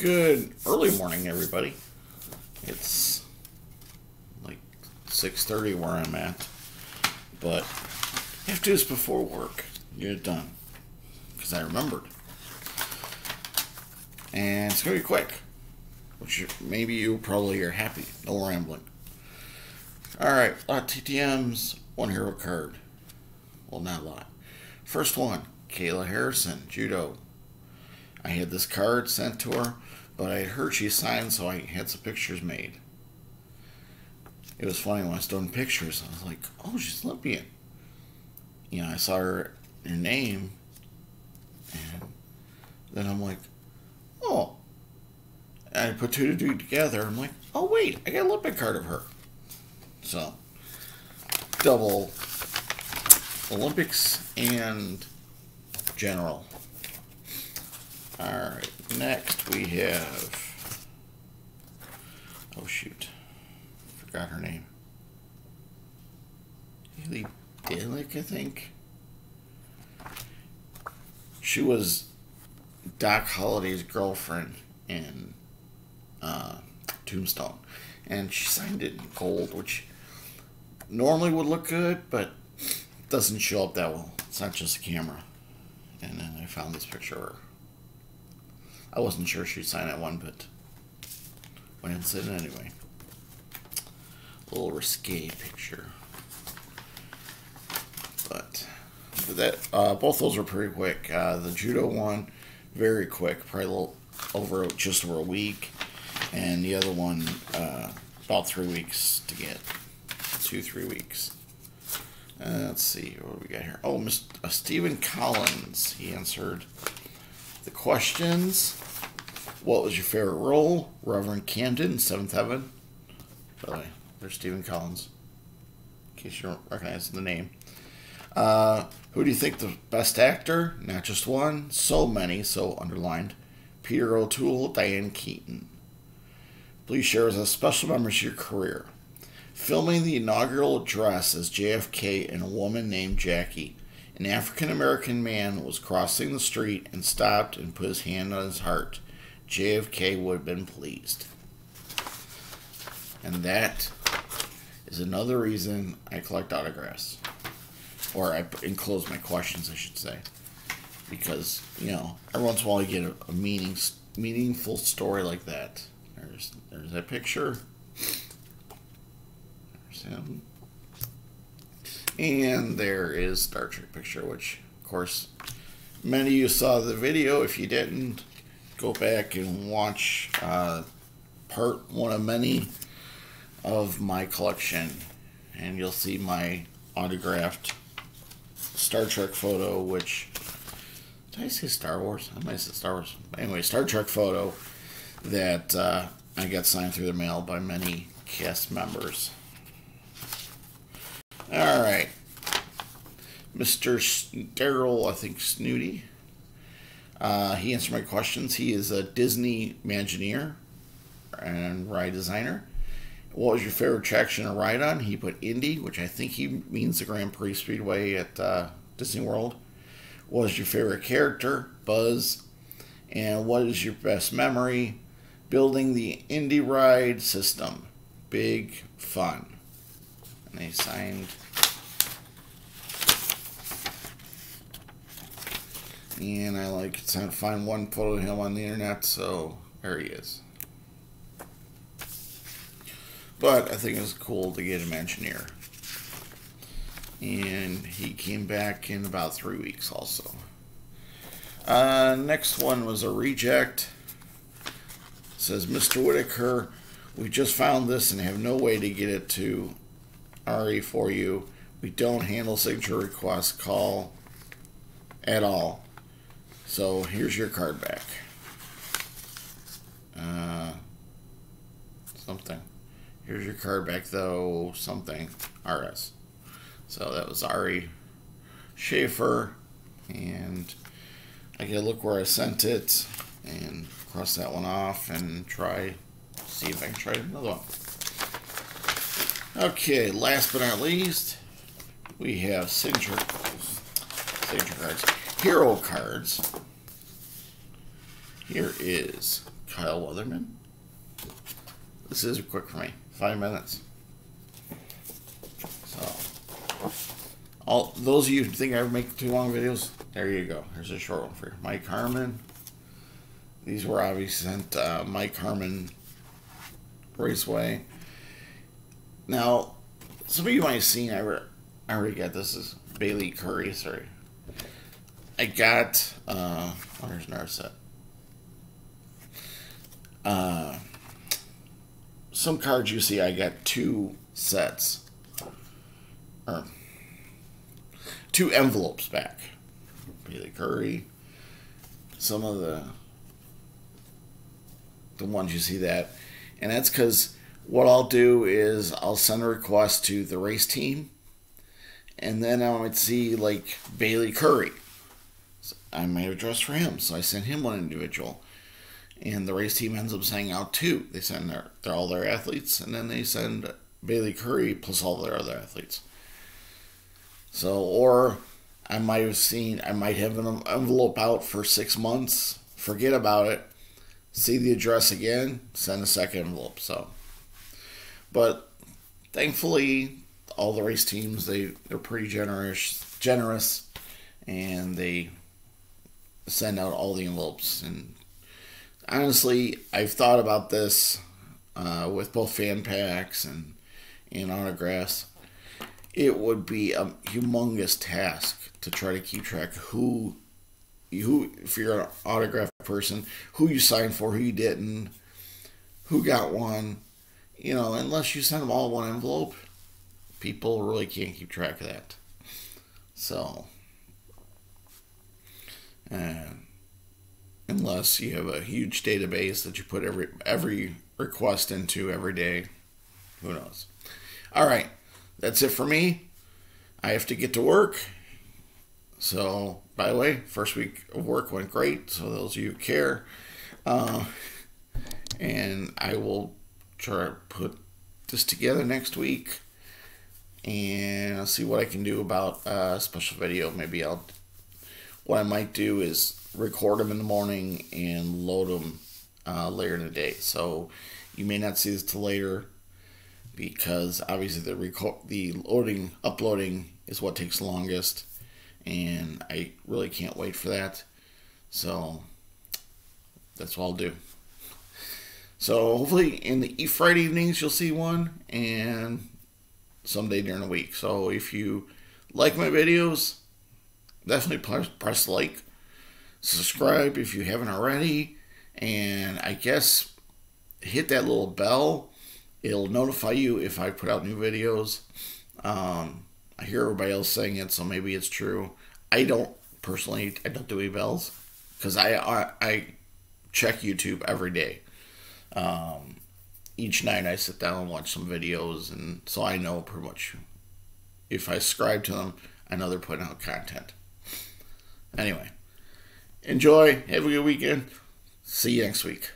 Good early morning, everybody. It's like 6:30 where I'm at, but I have to do this before work. Get it done, because I remembered. And it's going to be quick, which maybe you probably are happy. No rambling. Alright, a lot of TTMs, one hero card. Well, not a lot. First one, Kayla Harrison, Judo. I had this card sent to her, but I heard she signed, so I had some pictures made. It was funny when I was doing pictures. I was like, oh, she's Olympian. You know, I saw her name, and then I'm like, oh. And I put two to two together. I'm like, oh, wait, I got a Olympic card of her. So, double Olympics and General. Alright, next we have, oh shoot, forgot her name. Haley Dalick, I think. She was Doc Holliday's girlfriend in Tombstone. And she signed it in gold, which normally would look good, but doesn't show up that well. It's not just a camera. And then I found this picture of her. I wasn't sure she'd sign that one, but went and said it anyway. A little risque picture. But that both those were pretty quick. The Judo one, very quick, probably a little just over a week. And the other one, about 3 weeks to get. 2-3 weeks. Let's see, what do we got here? Oh, Stephen Collins. He answered the questions. What was your favorite role? Reverend Camden, Seventh Heaven. By the way, there's Stephen Collins, in case you don't recognize the name. Who do you think the best actor? Not just one, so many, so underlined. Peter O'Toole, Diane Keaton. Please share as a special memory of your career. Filming the inaugural address as JFK and a woman named Jackie. An African-American man was crossing the street and stopped and put his hand on his heart. JFK would have been pleased. And that is another reason I collect autographs. Or I enclose my questions, I should say. Because, you know, every once in a while you get a meaningful story like that. There's that picture. There's him. And there is Star Trek picture, which, of course, many of you saw the video. If you didn't, go back and watch part one of many of my collection, and you'll see my autographed Star Trek photo, which, did I say Star Wars? I might have said Star Wars. Anyway, Star Trek photo that I got signed through the mail by many cast members. Alright. Mr. Daryl, I think, Snooty. He answered my questions. He is a Disney Imagineer and ride designer. What was your favorite attraction to ride on? He put Indy, which I think he means the Grand Prix Speedway at Disney World. What was your favorite character? Buzz. And what is your best memory? Building the Indy ride system. Big fun. And they signed. And I like trying to find one photo of him on the internet, so there he is. But I think it's cool to get him engineer. And he came back in about 3 weeks also. Next one was a reject. It says, Mr. Whitaker, we just found this and have no way to get it to Ari for you. We don't handle signature requests call at all. So here's your card back. Something. Here's your card back though. Something. RS. So that was Ari Schaefer. And I gotta look where I sent it and cross that one off and see if I can try another one. Okay, last but not least, we have signature cards. Hero cards. Here is Kyle Weatherman. This is quick for me. 5 minutes. So, all those of you who think I make too long videos, there you go. Here's a short one for you. Mike Harmon. These were obviously sent Mike Harmon Raceway. Now, some of you might have seen, I already got this. Is Bailey Curry, sorry. I got, where's Narset? Some cards you see, I got 2 sets. Or 2 envelopes back. Bailey Curry. Some of the ones you see that. And that's because what I'll do is I'll send a request to the race team. And then I might see like Bailey Curry. So I might have addressed for him. So I send him one individual. And the race team ends up sending out 2. They send all their athletes. And then they send Bailey Curry plus all their other athletes. So, or I might have an envelope out for 6 months, forget about it, see the address again, send a second envelope. So, but thankfully, all the race teams, they're pretty generous, and they send out all the envelopes. And honestly, I've thought about this with both fan packs and autographs. It would be a humongous task to try to keep track of who, if you're an autograph person, who you signed for, who you didn't, who got one. You know, unless you send them all in one envelope, people really can't keep track of that. So, unless you have a huge database that you put every request into every day, who knows? All right. That's it for me. I have to get to work. So, by the way, first week of work went great. So, those of you who care. And I will try to put this together next week. And I'll see what I can do about a special video. Maybe what I might do is record them in the morning and load them later in the day. So, you may not see this till later, because obviously the uploading is what takes longest, and I really can't wait for that. So that's what I'll do. So hopefully in the Friday evenings you'll see one, and someday during the week. So if you like my videos, definitely press like, subscribe if you haven't already, and I guess hit that little bell. It'll notify you if I put out new videos. I hear everybody else saying it, so maybe it's true. I don't do any bells, because I check YouTube every day. Each night I sit down and watch some videos, and so I know pretty much if I subscribe to them, I know they're putting out content. Anyway, enjoy. Have a good weekend. See you next week.